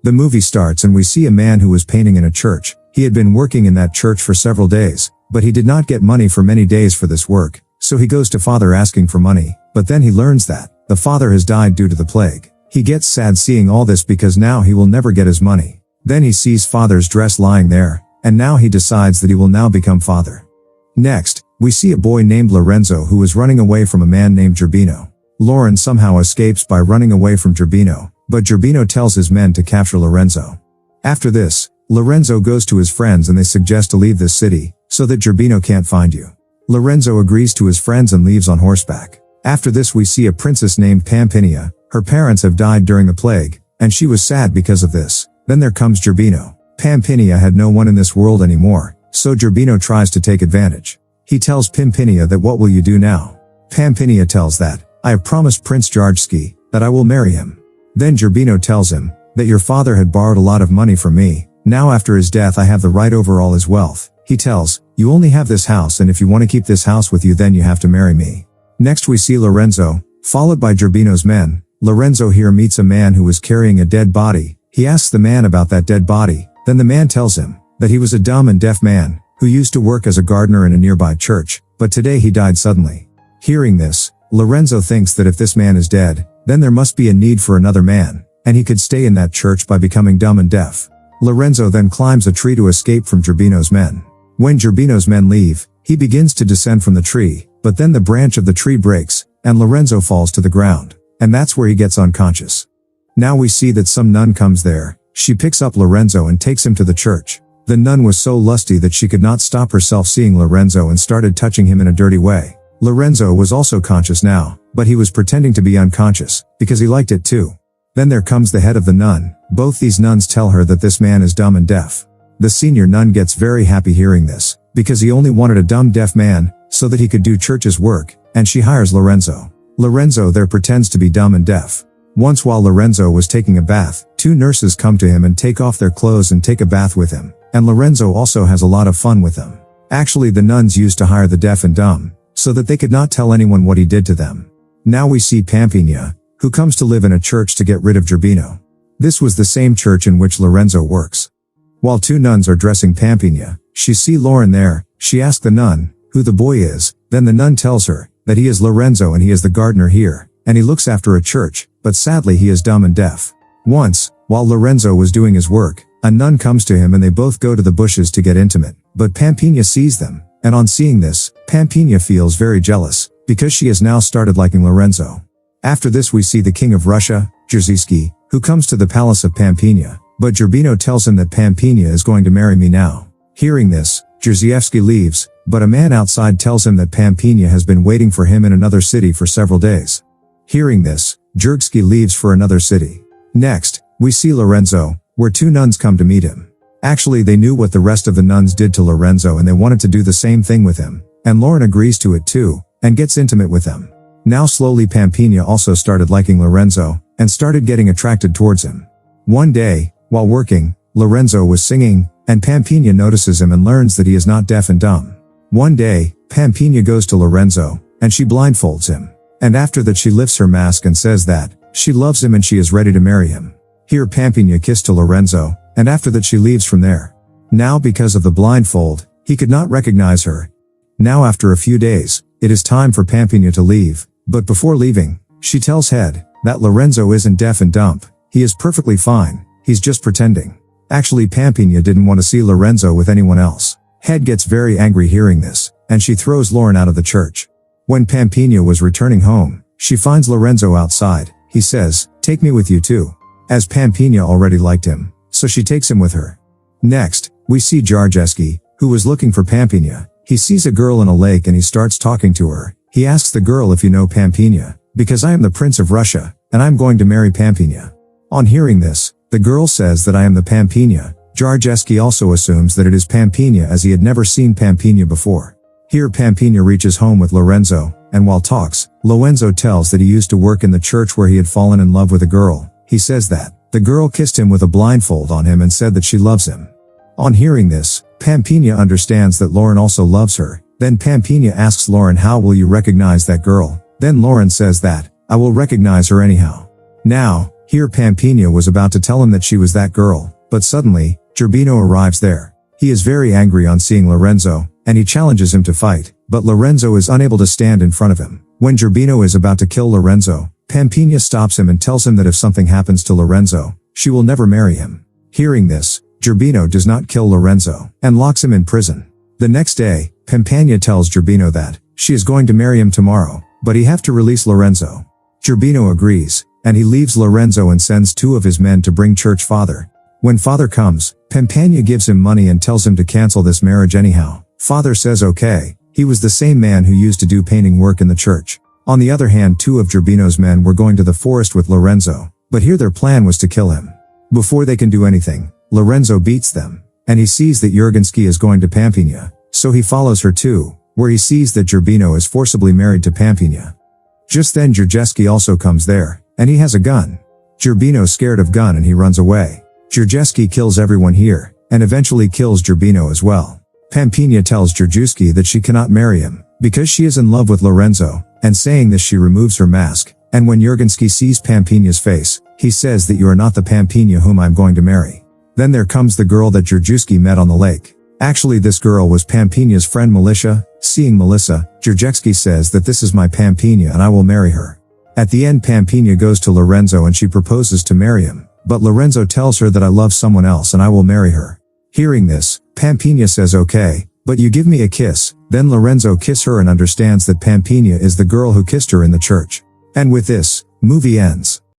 The movie starts and we see a man who was painting in a church. He had been working in that church for several days, but he did not get money for many days for this work, so he goes to father asking for money, but then he learns that the father has died due to the plague. He gets sad seeing all this because now he will never get his money. Then he sees father's dress lying there, and now he decides that he will now become father. Next, we see a boy named Lorenzo who is running away from a man named Gerbino. Lauren somehow escapes by running away from Gerbino, but Gerbino tells his men to capture Lorenzo. After this, Lorenzo goes to his friends and they suggest to leave this city, so that Gerbino can't find you. Lorenzo agrees to his friends and leaves on horseback. After this we see a princess named Pampinia. Her parents have died during the plague, and she was sad because of this. Then there comes Gerbino. Pampinia had no one in this world anymore, so Gerbino tries to take advantage. He tells Pampinia that what will you do now? Pampinia tells that, I have promised Prince Jarjski that I will marry him. Then Gerbino tells him that your father had borrowed a lot of money from me. Now after his death I have the right over all his wealth. He tells, you only have this house and if you want to keep this house with you then you have to marry me. Next we see Lorenzo, followed by Gerbino's men. Lorenzo here meets a man who was carrying a dead body. He asks the man about that dead body. Then the man tells him that he was a dumb and deaf man who used to work as a gardener in a nearby church, but today he died suddenly. Hearing this, Lorenzo thinks that if this man is dead, then there must be a need for another man, and he could stay in that church by becoming dumb and deaf. Lorenzo then climbs a tree to escape from Gerbino's men. When Gerbino's men leave, he begins to descend from the tree, but then the branch of the tree breaks, and Lorenzo falls to the ground, and that's where he gets unconscious. Now we see that some nun comes there. She picks up Lorenzo and takes him to the church. The nun was so lusty that she could not stop herself seeing Lorenzo and started touching him in a dirty way. Lorenzo was also conscious now, but he was pretending to be unconscious, because he liked it too. Then there comes the head of the nun. Both these nuns tell her that this man is dumb and deaf. The senior nun gets very happy hearing this, because he only wanted a dumb deaf man, so that he could do church's work, and she hires Lorenzo. Lorenzo there pretends to be dumb and deaf. Once while Lorenzo was taking a bath, two nurses come to him and take off their clothes and take a bath with him, and Lorenzo also has a lot of fun with them. Actually the nuns used to hire the deaf and dumb, so that they could not tell anyone what he did to them. Now we see Pampinia, who comes to live in a church to get rid of Gerbino. This was the same church in which Lorenzo works. While two nuns are dressing Pampinia, she see Lauren there. She asks the nun who the boy is. Then the nun tells her that he is Lorenzo and he is the gardener here, and he looks after a church, but sadly he is dumb and deaf. Once, while Lorenzo was doing his work, a nun comes to him and they both go to the bushes to get intimate, but Pampinia sees them, and on seeing this, Pampinia feels very jealous, because she has now started liking Lorenzo. After this we see the king of Russia, Jarjski, who comes to the palace of Pampinia, but Gerbino tells him that Pampinia is going to marry me now. Hearing this, Jarjski leaves, but a man outside tells him that Pampinia has been waiting for him in another city for several days. Hearing this, Jarjski leaves for another city. Next, we see Lorenzo, where two nuns come to meet him. Actually they knew what the rest of the nuns did to Lorenzo and they wanted to do the same thing with him, and Lauren agrees to it too, and gets intimate with them. Now slowly Pampinia also started liking Lorenzo, and started getting attracted towards him. One day, while working, Lorenzo was singing, and Pampinia notices him and learns that he is not deaf and dumb. One day, Pampinia goes to Lorenzo, and she blindfolds him. And after that she lifts her mask and says that she loves him and she is ready to marry him. Here Pampinia kissed to Lorenzo, and after that she leaves from there. Now because of the blindfold, he could not recognize her. Now after a few days, it is time for Pampinia to leave, but before leaving, she tells Head that Lorenzo isn't deaf and dumb. He is perfectly fine, he's just pretending. Actually Pampinia didn't want to see Lorenzo with anyone else. Head gets very angry hearing this, and she throws Lauren out of the church. When Pampinia was returning home, she finds Lorenzo outside. He says, "Take me with you too." As Pampinia already liked him, so she takes him with her. Next, we see Jarjski, who was looking for Pampinia. He sees a girl in a lake and he starts talking to her. He asks the girl if you know Pampinia, because I am the Prince of Russia, and I'm going to marry Pampinia. On hearing this, the girl says that I am the Pampinia. Jarjski also assumes that it is Pampinia as he had never seen Pampinia before. Here Pampinia reaches home with Lorenzo, and while talks, Lorenzo tells that he used to work in the church where he had fallen in love with a girl. He says that the girl kissed him with a blindfold on him and said that she loves him. On hearing this, Pampinia understands that Lauren also loves her. Then Pampinia asks Lauren, how will you recognize that girl? Then Lauren says that, I will recognize her anyhow. Now, Here Pampinea was about to tell him that she was that girl, but suddenly, Gerbino arrives there. He is very angry on seeing Lorenzo, and he challenges him to fight, but Lorenzo is unable to stand in front of him. When Gerbino is about to kill Lorenzo, Pampinea stops him and tells him that if something happens to Lorenzo, she will never marry him. Hearing this, Gerbino does not kill Lorenzo, and locks him in prison. The next day, Pampinea tells Gerbino that she is going to marry him tomorrow, but he have to release Lorenzo. Gerbino agrees, and he leaves Lorenzo and sends 2 of his men to bring church father. When father comes, Pampinea gives him money and tells him to cancel this marriage anyhow. Father says okay. He was the same man who used to do painting work in the church. On the other hand, 2 of Gerbino's men were going to the forest with Lorenzo, but here their plan was to kill him. Before they can do anything, Lorenzo beats them, and he sees that Jurgenski is going to Pampinea, so he follows her too, where he sees that Gerbino is forcibly married to Pampinea. Just then Jurgenski also comes there, and he has a gun. Gerbino's scared of gun and he runs away. Jurgenski kills everyone here, and eventually kills Gerbino as well. Pampinea tells Jurgenski that she cannot marry him, because she is in love with Lorenzo, and saying this she removes her mask, and when Jurgenski sees Pampinea's face, he says that you are not the Pampinea whom I'm going to marry. Then there comes the girl that Jurgenski met on the lake. Actually this girl was Pampinea's friend Melissa. Seeing Melissa, Jurgenski says that this is my Pampinea and I will marry her. At the end Pampinea goes to Lorenzo and she proposes to marry him, but Lorenzo tells her that I love someone else and I will marry her. Hearing this, Pampinea says okay, but you give me a kiss. Then Lorenzo kiss her and understands that Pampinea is the girl who kissed her in the church. And with this, movie ends.